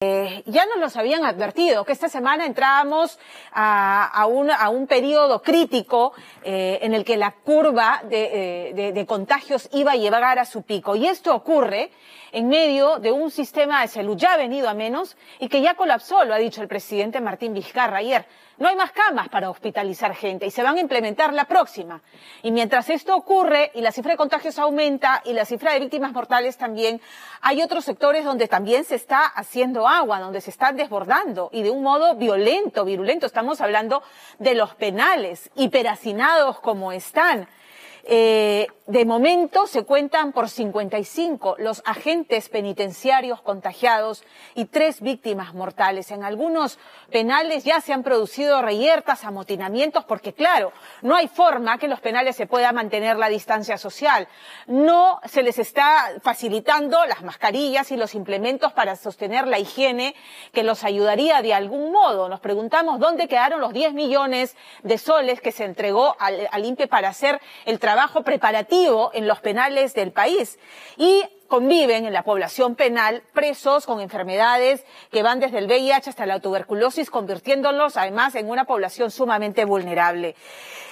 Ya nos los habían advertido que esta semana entrábamos a un periodo crítico en el que la curva de contagios iba a llegar a su pico. Y esto ocurre en medio de un sistema de salud ya venido a menos y que ya colapsó, lo ha dicho el presidente Martín Vizcarra ayer. No hay más camas para hospitalizar gente y se van a implementar la próxima. Y mientras esto ocurre y la cifra de contagios aumenta y la cifra de víctimas mortales también, hay otros sectores donde también se está haciendo agua, donde se están desbordando y de un modo violento, virulento. Estamos hablando de los penales, hiperhacinados como están. De momento se cuentan por 55 los agentes penitenciarios contagiados y 3 víctimas mortales. En algunos penales ya se han producido reyertas, amotinamientos, porque claro, no hay forma que en los penales se pueda mantener la distancia social. No se les está facilitando las mascarillas y los implementos para sostener la higiene que los ayudaría de algún modo. Nos preguntamos dónde quedaron los 10 millones de soles que se entregó al INPE para hacer el trabajo preparativo en los penales del país. Y conviven en la población penal presos con enfermedades que van desde el VIH hasta la tuberculosis, convirtiéndolos además en una población sumamente vulnerable.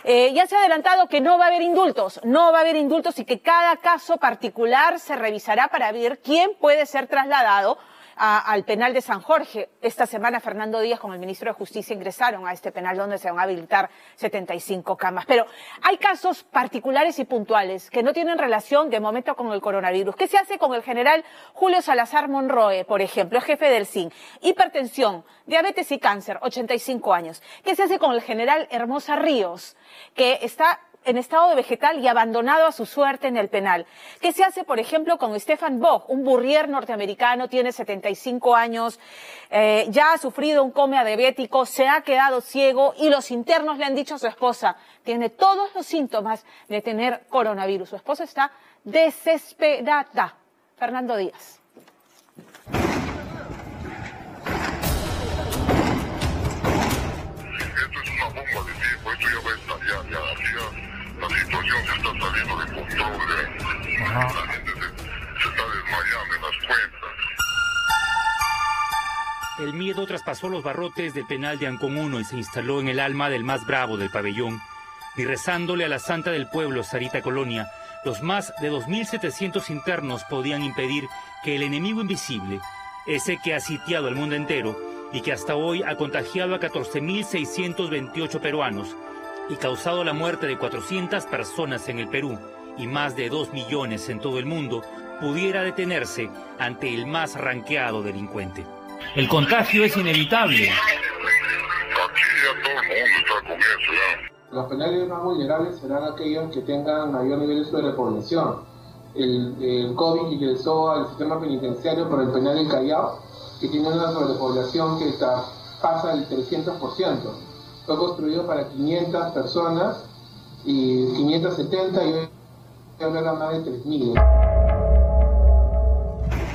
Ya se ha adelantado que no va a haber indultos, y que cada caso particular se revisará para ver quién puede ser trasladado al penal de San Jorge. Esta semana Fernando Díaz con el ministro de Justicia ingresaron a este penal donde se van a habilitar 75 camas. Pero hay casos particulares y puntuales que no tienen relación de momento con el coronavirus. ¿Qué se hace con el general Julio Salazar Monroe, por ejemplo, jefe del SIN? Hipertensión, diabetes y cáncer, 85 años. ¿Qué se hace con el general Hermosa Ríos, que está en estado de vegetal y abandonado a su suerte en el penal? ¿Qué se hace, por ejemplo, con Stefan Bog, un burrier norteamericano, tiene 75 años, ya ha sufrido un coma diabético, se ha quedado ciego y los internos le han dicho a su esposa, tiene todos los síntomas de tener coronavirus? Su esposa está desesperada. Fernando Díaz. Esto es una bomba de tiempo, esto ya va a estallar, la situación se está saliendo de control, la gente se está desmayando en las cuentas. El miedo traspasó los barrotes del penal de Ancón 1 y se instaló en el alma del más bravo del pabellón. Y rezándole a la santa del pueblo, Sarita Colonia, los más de 2.700 internos podían impedir que el enemigo invisible, ese que ha sitiado al mundo entero y que hasta hoy ha contagiado a 14.628 peruanos, y causado la muerte de 400 personas en el Perú y más de 2 millones en todo el mundo, pudiera detenerse ante el más ranqueado delincuente. El contagio es inevitable. Aquí ya todo el mundo está con eso ya. Los penales más vulnerables serán aquellos que tengan mayor nivel de sobrepoblación. El COVID ingresó al sistema penitenciario por el penal del Callao, que tiene una sobrepoblación que pasa del 300%. Fue construido para 500 personas y 570 y hoy habrá más de 3.000.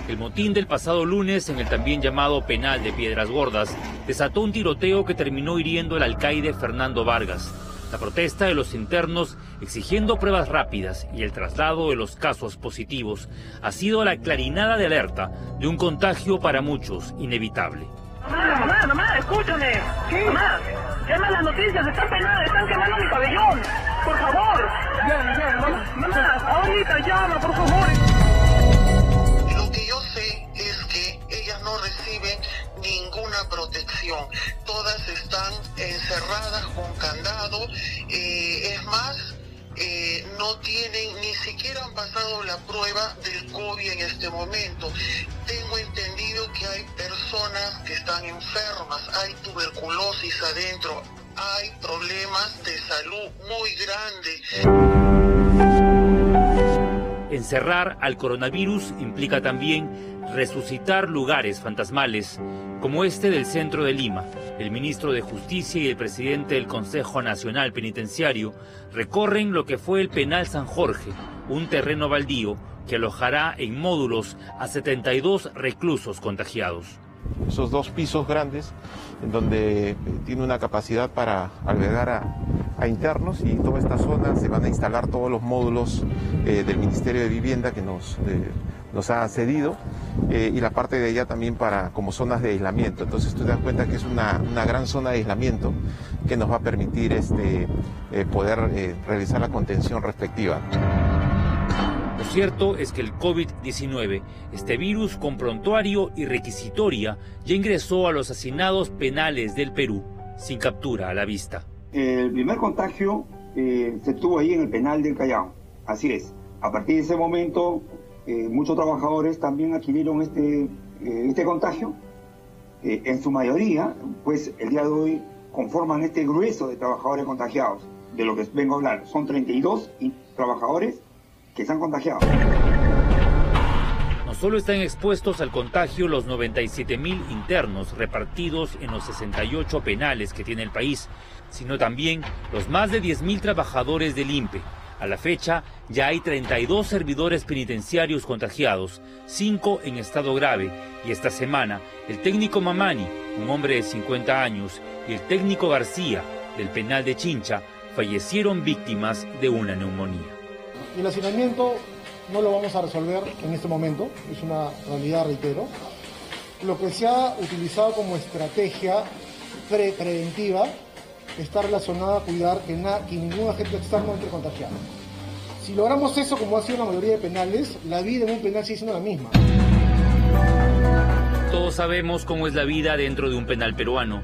El motín del pasado lunes en el también llamado penal de Piedras Gordas desató un tiroteo que terminó hiriendo al alcaide Fernando Vargas. La protesta de los internos exigiendo pruebas rápidas y el traslado de los casos positivos ha sido la clarinada de alerta de un contagio para muchos inevitable. Mamá, escúchame. ¿Sí? Mamá, llama a las noticias, están quemando mi pabellón. Por favor. Mamá, ahorita llama, por favor. Lo que yo sé es que ellas no reciben ninguna protección. Todas están encerradas con candado. Es más, no tienen, ni siquiera han pasado la prueba del COVID en este momento. Tengo entendido que hay personas que están enfermas, hay tuberculosis adentro, hay problemas de salud muy grandes. Encerrar al coronavirus implica también resucitar lugares fantasmales, como este del centro de Lima. El ministro de Justicia y el presidente del Consejo Nacional Penitenciario recorren lo que fue el penal San Jorge, un terreno baldío que alojará en módulos a 72 reclusos contagiados. Esos 2 pisos grandes, en donde tiene una capacidad para albergar a internos, y en toda esta zona se van a instalar todos los módulos del Ministerio de Vivienda que nos nos ha cedido, y la parte de ella también para como zonas de aislamiento. Entonces tú te das cuenta que es una gran zona de aislamiento que nos va a permitir poder realizar la contención respectiva. Lo cierto es que el COVID-19, este virus con prontuario y requisitoria, ya ingresó a los hacinados penales del Perú, sin captura a la vista. El primer contagio se tuvo ahí en el penal del Callao, así es. A partir de ese momento, muchos trabajadores también adquirieron este contagio. En su mayoría, pues el día de hoy conforman este grueso de trabajadores contagiados, de lo que vengo a hablar. Son 32 trabajadores que se han contagiado. No solo están expuestos al contagio los 97.000 internos repartidos en los 68 penales que tiene el país, sino también los más de 10.000 trabajadores del INPE. A la fecha, ya hay 32 servidores penitenciarios contagiados, 5 en estado grave, y esta semana el técnico Mamani, un hombre de 50 años, y el técnico García, del penal de Chincha, fallecieron víctimas de una neumonía. El hacinamiento no lo vamos a resolver en este momento, es una realidad, reitero. Lo que se ha utilizado como estrategia preventiva está relacionada a cuidar que ningún agente externo entre contagiado. Si logramos eso, como ha sido la mayoría de penales, la vida en un penal sigue siendo la misma. Todos sabemos cómo es la vida dentro de un penal peruano.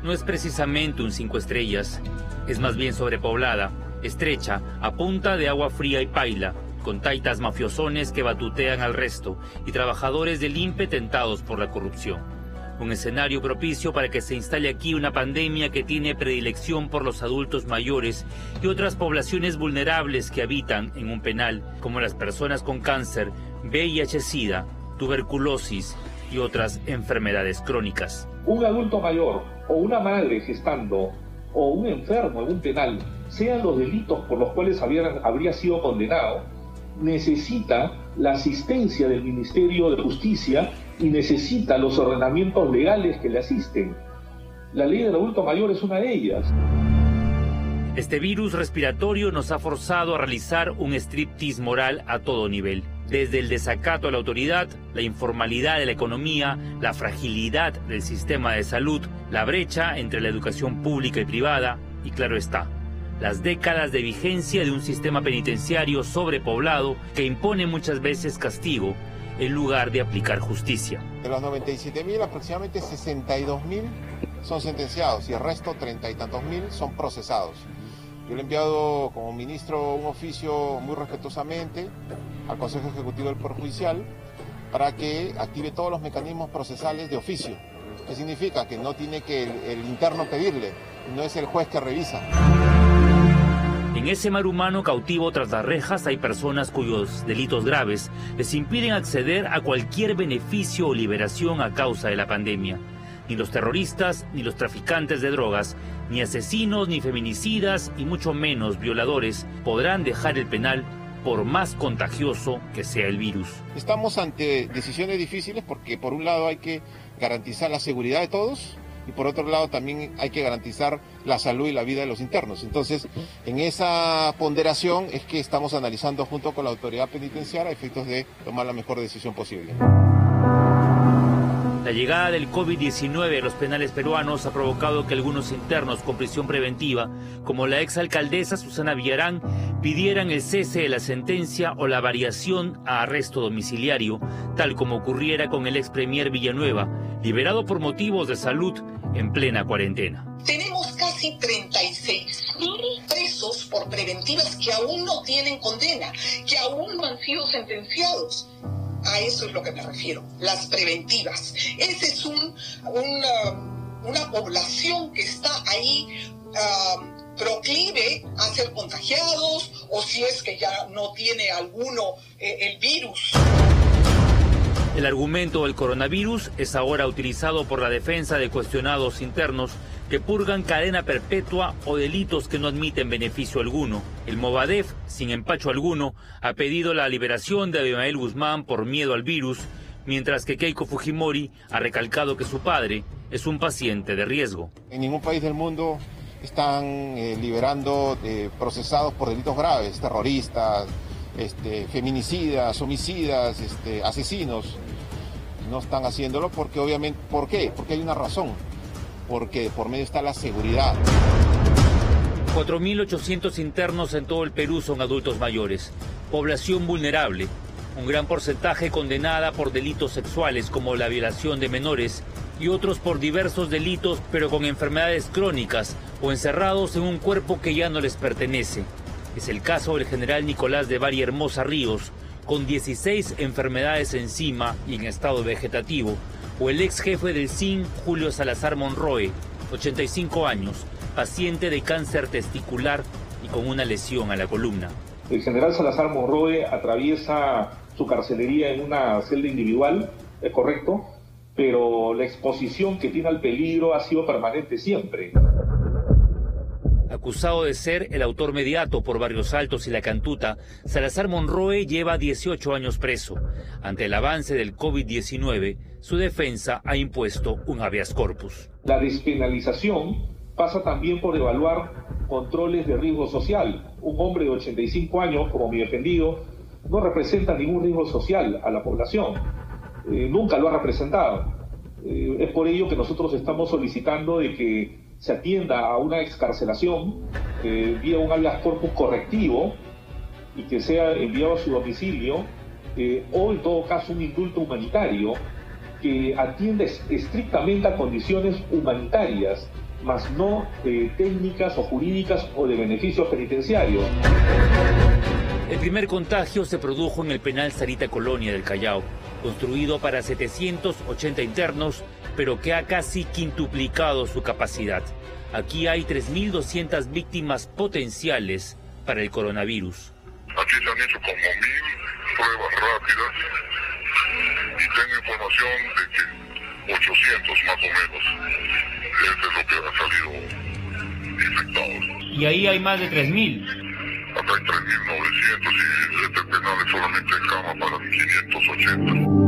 No es precisamente un 5 estrellas, es más bien sobrepoblada, estrecha, a punta de agua fría y paila, con taitas mafiosones que batutean al resto y trabajadores del INPE tentados por la corrupción. Un escenario propicio para que se instale aquí una pandemia que tiene predilección por los adultos mayores y otras poblaciones vulnerables que habitan en un penal, como las personas con cáncer, VIH-Sida, tuberculosis y otras enfermedades crónicas. Un adulto mayor o una madre gestando o un enfermo en un penal, sean los delitos por los cuales habría sido condenado, necesita la asistencia del Ministerio de Justicia y necesita los ordenamientos legales que le asisten. La ley del adulto mayor es una de ellas. Este virus respiratorio nos ha forzado a realizar un striptease moral a todo nivel. Desde el desacato a la autoridad, la informalidad de la economía, la fragilidad del sistema de salud, la brecha entre la educación pública y privada, y claro está, las décadas de vigencia de un sistema penitenciario sobrepoblado que impone muchas veces castigo en lugar de aplicar justicia. De los 97.000, aproximadamente 62.000 son sentenciados y el resto, 30 y tantos mil, son procesados. Yo le he enviado como ministro un oficio muy respetuosamente al Consejo Ejecutivo del Poder Judicial para que active todos los mecanismos procesales de oficio. ¿Qué significa? Que no tiene que el interno pedirle, no es el juez que revisa. En ese mar humano cautivo tras las rejas hay personas cuyos delitos graves les impiden acceder a cualquier beneficio o liberación a causa de la pandemia. Ni los terroristas, ni los traficantes de drogas, ni asesinos, ni feminicidas, y mucho menos violadores podrán dejar el penal por más contagioso que sea el virus. Estamos ante decisiones difíciles porque por un lado hay que garantizar la seguridad de todos y por otro lado también hay que garantizar la salud y la vida de los internos. Entonces, en esa ponderación es que estamos analizando junto con la autoridad penitenciaria a efectos de tomar la mejor decisión posible. La llegada del COVID-19 a los penales peruanos ha provocado que algunos internos con prisión preventiva, como la exalcaldesa Susana Villarán, pidieran el cese de la sentencia o la variación a arresto domiciliario, tal como ocurriera con el ex premier Villanueva, liberado por motivos de salud en plena cuarentena. Tenemos casi 36.000 presos por preventivas que aún no tienen condena, que aún no han sido sentenciados. A eso es lo que me refiero, las preventivas. Esa es una población que está ahí proclive a ser contagiados o si es que ya no tiene alguno el virus. El argumento del coronavirus es ahora utilizado por la defensa de cuestionados internos que purgan cadena perpetua o delitos que no admiten beneficio alguno. El Movadef, sin empacho alguno, ha pedido la liberación de Abimael Guzmán por miedo al virus, mientras que Keiko Fujimori ha recalcado que su padre es un paciente de riesgo. En ningún país del mundo están liberando procesados por delitos graves, terroristas, feminicidas, homicidas, asesinos, no están haciéndolo porque obviamente, ¿por qué? Porque hay una razón, porque por medio está la seguridad. 4.800 internos en todo el Perú son adultos mayores, población vulnerable, un gran porcentaje condenada por delitos sexuales como la violación de menores y otros por diversos delitos pero con enfermedades crónicas o encerrados en un cuerpo que ya no les pertenece. Es el caso del general Nicolás de Bari Hermosa Ríos, con 16 enfermedades encima y en estado vegetativo, o el ex jefe del CIN, Julio Salazar Monroe, 85 años, paciente de cáncer testicular y con una lesión a la columna. El general Salazar Monroe atraviesa su carcelería en una celda individual, es correcto, pero la exposición que tiene al peligro ha sido permanente siempre. Acusado de ser el autor mediato por Barrios Altos y La Cantuta, Salazar Monroe lleva 18 años preso. Ante el avance del COVID-19, su defensa ha impuesto un habeas corpus. La despenalización pasa también por evaluar controles de riesgo social. Un hombre de 85 años, como mi defendido, no representa ningún riesgo social a la población. Nunca lo ha representado. Es por ello que nosotros estamos solicitando de que se atienda a una excarcelación vía un habeas corpus correctivo y que sea enviado a su domicilio o en todo caso un indulto humanitario que atienda estrictamente a condiciones humanitarias, más no técnicas o jurídicas o de beneficios penitenciarios. El primer contagio se produjo en el penal Sarita Colonia del Callao, construido para 780 internos, pero que ha casi quintuplicado su capacidad. Aquí hay 3.200 víctimas potenciales para el coronavirus. Aquí se han hecho como 1000 pruebas rápidas y tengo información de que 800 más o menos. Eso es lo que ha salido infectados. Y ahí hay más de 3.000. Acá hay 3.900 y este penal es solamente en cama para 580.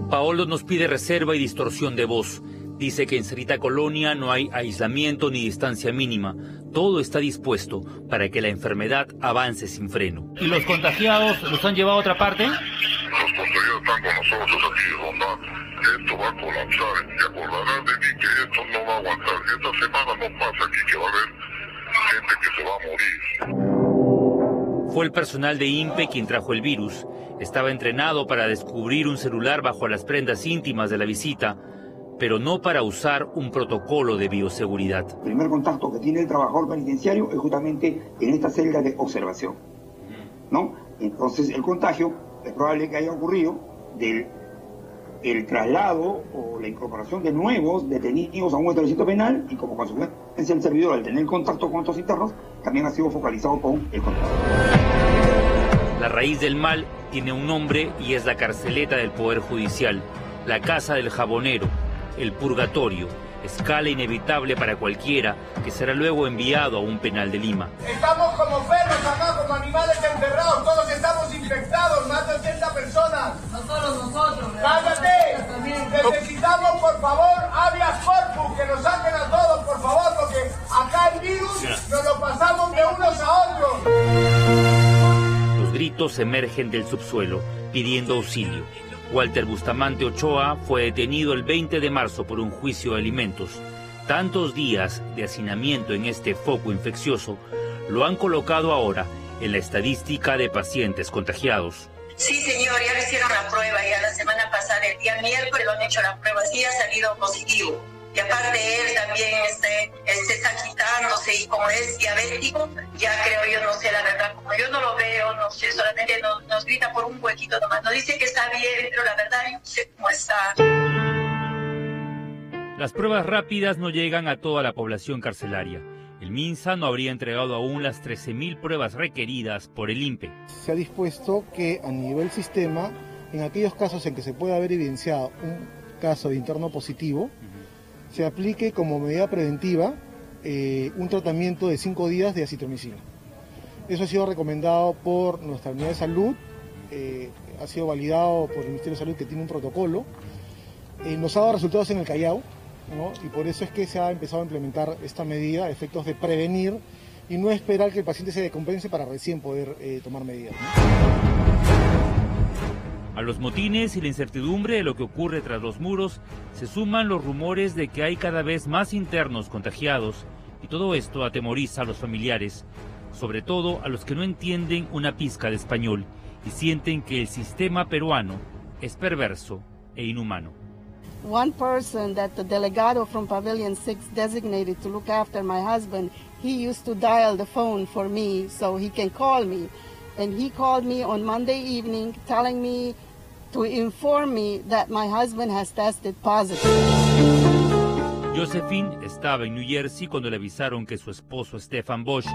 Paolo nos pide reserva y distorsión de voz. Dice que en Sarita Colonia no hay aislamiento ni distancia mínima. Todo está dispuesto para que la enfermedad avance sin freno. ¿Y los contagiados los han llevado a otra parte? Los contagiados están con nosotros aquí rondando. Esto va a colapsar. Y acordarán de mí que esto no va a aguantar. Esta semana no pasa aquí que va a haber gente que se va a morir. Fue el personal de INPE quien trajo el virus. Estaba entrenado para descubrir un celular bajo las prendas íntimas de la visita, pero no para usar un protocolo de bioseguridad. El primer contacto que tiene el trabajador penitenciario es justamente en esta celda de observación, ¿no? Entonces el contagio es probable que haya ocurrido del traslado o la incorporación de nuevos detenidos a un establecimiento penal y como consecuencia el servidor al tener contacto con estos internos también ha sido focalizado con el contacto. La raíz del mal tiene un nombre y es la carceleta del Poder Judicial, la casa del jabonero, el purgatorio, escala inevitable para cualquiera que será luego enviado a un penal de Lima. Estamos como perros acá, como animales encerrados, todos estamos infectados, más de 80 personas. No solo nosotros. ¡Cállate! Necesitamos, por favor, habeas corpus, que nos saquen a todos, por favor, porque acá el virus nos lo pasamos de unos a otros. Los gritos emergen del subsuelo, pidiendo auxilio. Walter Bustamante Ochoa fue detenido el 20 de marzo por un juicio de alimentos. Tantos días de hacinamiento en este foco infeccioso lo han colocado ahora en la estadística de pacientes contagiados. Sí, señor, ya le hicieron la prueba, ya la semana pasada, el día miércoles lo han hecho la prueba, sí ha salido positivo. Y aparte él también está quitándose y como es diabético, ya creo yo, no sé la verdad, como yo no lo veo, no sé, solamente nos grita por un huequito nomás, nos dice que está bien, pero la verdad yo no sé cómo está. Las pruebas rápidas no llegan a toda la población carcelaria. El MINSA no habría entregado aún las 13.000 pruebas requeridas por el INPE. Se ha dispuesto que a nivel sistema, en aquellos casos en que se pueda haber evidenciado un caso de interno positivo, se aplique como medida preventiva un tratamiento de 5 días de acitromicina. Eso ha sido recomendado por nuestra unidad de salud, ha sido validado por el Ministerio de Salud, que tiene un protocolo. Nos ha dado resultados en el Callao, ¿no? Y por eso es que se ha empezado a implementar esta medida a efectos de prevenir y no esperar que el paciente se descompense para recién poder tomar medidas, ¿no? A los motines y la incertidumbre de lo que ocurre tras los muros se suman los rumores de que hay cada vez más internos contagiados, y todo esto atemoriza a los familiares, sobre todo a los que no entienden una pizca de español y sienten que el sistema peruano es perverso e inhumano. One person that the delegado from Pavilion 6 designated to look after my husband, he used to dial the phone for me so he can call me. And he called me on Monday evening telling me to inform me that my husband has tested positive. Josephine estaba en New Jersey cuando le avisaron que su esposo Stefan Bosch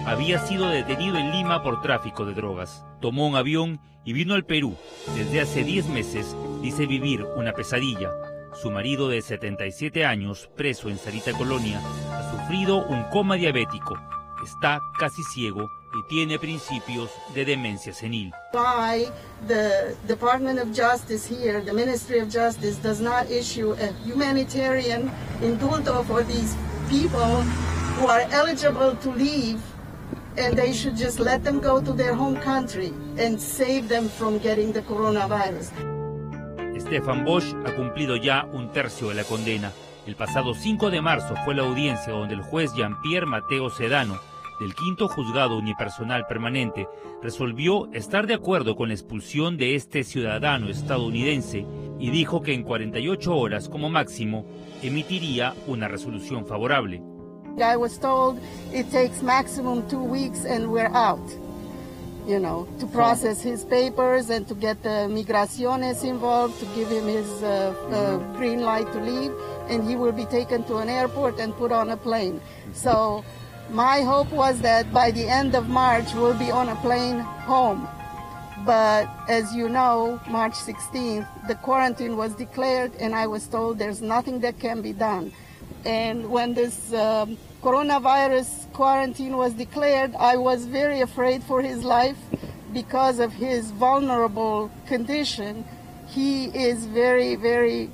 había sido detenido en Lima por tráfico de drogas. Tomó un avión y vino al Perú. Desde hace 10 meses dice vivir una pesadilla. Su marido de 77 años, preso en Sarita Colonia, ha sufrido un coma diabético. Está casi ciego y tiene principios de demencia senil. Why the Department of Justice here, the Ministry of Justice, does not issue a humanitarian indulto for these people who are eligible to leave, and they should just let them go to their home country and save them from getting the coronavirus. Stefan Bosch ha cumplido ya un tercio de la condena. El pasado 5 de marzo fue la audiencia donde el juez Jean-Pierre Mateo Sedano, del 5º Juzgado Unipersonal Permanente, resolvió estar de acuerdo con la expulsión de este ciudadano estadounidense y dijo que en 48 horas como máximo emitiría una resolución favorable. I was told it takes maximum 2 weeks and we're out, you know, to process his papers and to get the migraciones involved, to give him his green light to leave, and he will be taken to an airport and put on a plane. So my hope was that by the end of March we'll be on a plane home. But as you know, March 16th, the quarantine was declared and I was told there's nothing that can be done. And when this coronavirus quarantine was declared, I was very afraid for his life because of his vulnerable condition. He is very, very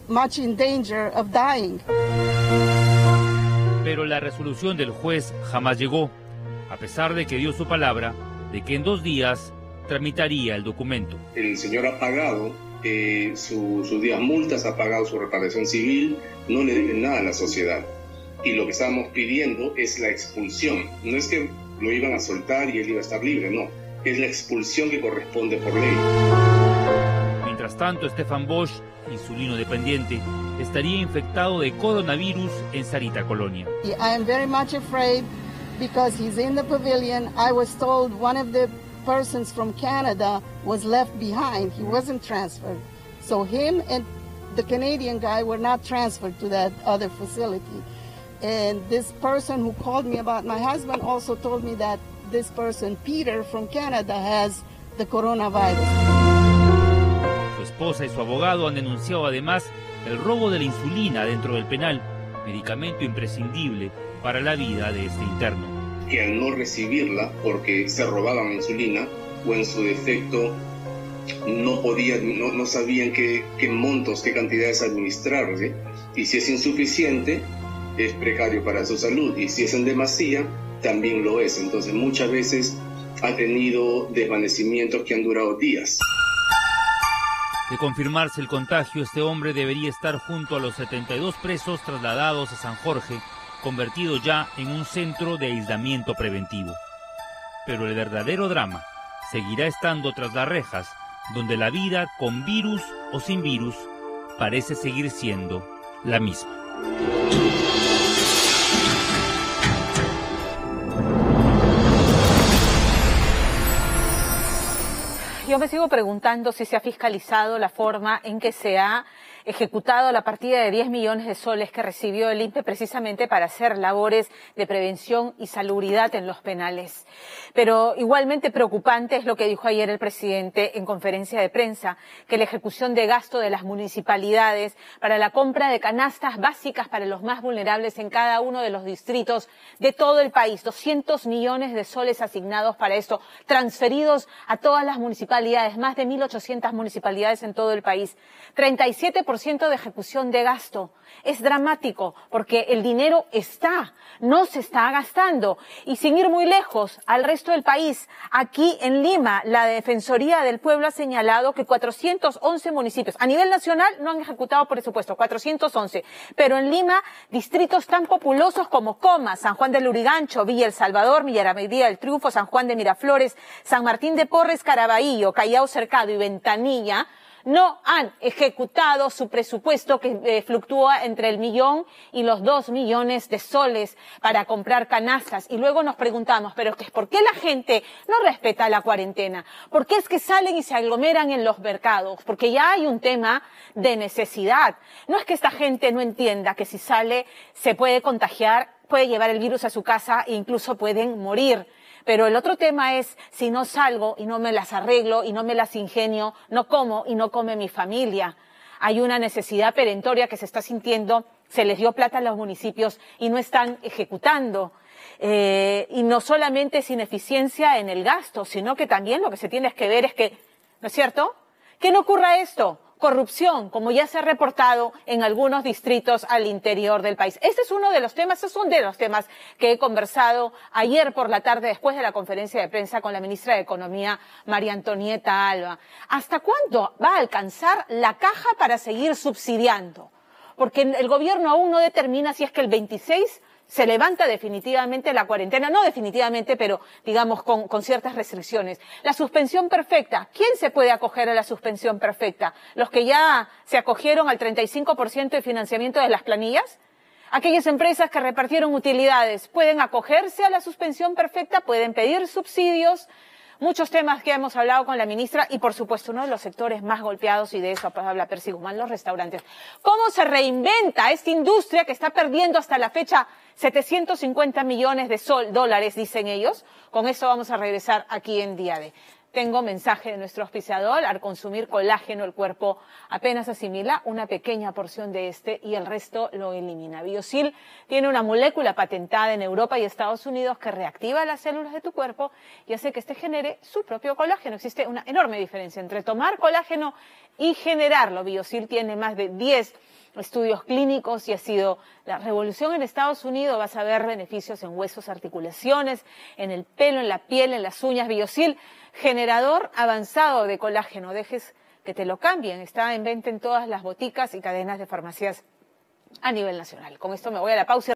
much in danger of dying. Pero la resolución del juez jamás llegó, a pesar de que dio su palabra de que en 2 días tramitaría el documento. El señor ha pagado sus días multas, ha pagado su reparación civil, no le debe nada a la sociedad. Y lo que estábamos pidiendo es la expulsión. No es que lo iban a soltar y él iba a estar libre, no. Es la expulsión que corresponde por ley. Mientras tanto, Stefan Bosch, insulino dependiente, estaría infectado de coronavirus en Sarita Colonia. I am very much afraid because he's in the pavilion. I was told one of the persons from Canada was left behind. He wasn't transferred. So him and the Canadian guy were not transferred to that other facility. And this person who called me about my husband also told me that this person, Peter from Canada, has the coronavirus. Su esposa y su abogado han denunciado además el robo de la insulina dentro del penal, medicamento imprescindible para la vida de este interno. Que al no recibirla, porque se robaban la insulina, o en su defecto no sabían qué montos, qué cantidades administrar, ¿sí? Y si es insuficiente, es precario para su salud, y si es en demasía, también lo es. Entonces muchas veces ha tenido desvanecimientos que han durado días. De confirmarse el contagio, este hombre debería estar junto a los 72 presos trasladados a San Jorge, convertido ya en un centro de aislamiento preventivo. Pero el verdadero drama seguirá estando tras las rejas, donde la vida con virus o sin virus parece seguir siendo la misma. Yo me sigo preguntando si se ha fiscalizado la forma en que se ha ejecutado la partida de 10 millones de soles que recibió el INPE precisamente para hacer labores de prevención y salubridad en los penales. Pero igualmente preocupante es lo que dijo ayer el presidente en conferencia de prensa, que la ejecución de gasto de las municipalidades para la compra de canastas básicas para los más vulnerables en cada uno de los distritos de todo el país, 200 millones de soles asignados para esto, transferidos a todas las municipalidades, más de 1.800 municipalidades en todo el país. 37% 90% de ejecución de gasto. Es dramático porque el dinero no se está gastando. Y sin ir muy lejos, al resto del país, aquí en Lima, la Defensoría del Pueblo ha señalado que 411 municipios, a nivel nacional no han ejecutado presupuesto, 411. Pero en Lima, distritos tan populosos como Coma, San Juan del Lurigancho, Villa El Salvador, Villaramaría del Triunfo, San Juan de Miraflores, San Martín de Porres, Caraballo, Callao Cercado y Ventanilla, no han ejecutado su presupuesto que fluctúa entre el 1 millón y los 2 millones de soles para comprar canastas. Y luego nos preguntamos, pero ¿por qué la gente no respeta la cuarentena? ¿Por qué es que salen y se aglomeran en los mercados? Porque ya hay un tema de necesidad. No es que esta gente no entienda que si sale se puede contagiar, puede llevar el virus a su casa e incluso pueden morir. Pero el otro tema es, si no salgo y no me las arreglo y no me las ingenio, no como y no come mi familia. Hay una necesidad perentoria que se está sintiendo, se les dio plata a los municipios y no están ejecutando. Y no solamente es ineficiencia en el gasto, sino que también lo que se tiene que ver es que, ¿no es cierto?, que no ocurra esto. Corrupción, como ya se ha reportado en algunos distritos al interior del país. Este es uno de los temas, es uno de los temas que he conversado ayer por la tarde después de la conferencia de prensa con la ministra de Economía, María Antonieta Alba. ¿Hasta cuándo va a alcanzar la caja para seguir subsidiando? Porque el gobierno aún no determina si es que el 26 se levanta definitivamente la cuarentena, no definitivamente, pero digamos con ciertas restricciones. La suspensión perfecta, ¿quién se puede acoger a la suspensión perfecta? ¿Los que ya se acogieron al 35% de financiamiento de las planillas? Aquellas empresas que repartieron utilidades, ¿pueden acogerse a la suspensión perfecta? ¿Pueden pedir subsidios? Muchos temas que hemos hablado con la ministra y, por supuesto, uno de los sectores más golpeados, y de eso habla Percy Guzmán, los restaurantes. ¿Cómo se reinventa esta industria que está perdiendo hasta la fecha 750 millones de dólares, dicen ellos? Con esto vamos a regresar aquí en Día D. Tengo mensaje de nuestro auspiciador: al consumir colágeno el cuerpo apenas asimila una pequeña porción de este y el resto lo elimina. Biosil tiene una molécula patentada en Europa y Estados Unidos que reactiva las células de tu cuerpo y hace que éste genere su propio colágeno. Existe una enorme diferencia entre tomar colágeno y generarlo. Biosil tiene más de 10 estudios clínicos y ha sido la revolución en Estados Unidos. Vas a ver beneficios en huesos, articulaciones, en el pelo, en la piel, en las uñas. Biosil, generador avanzado de colágeno. Dejes que te lo cambien. Está en venta en todas las boticas y cadenas de farmacias a nivel nacional. Con esto me voy a la pausa.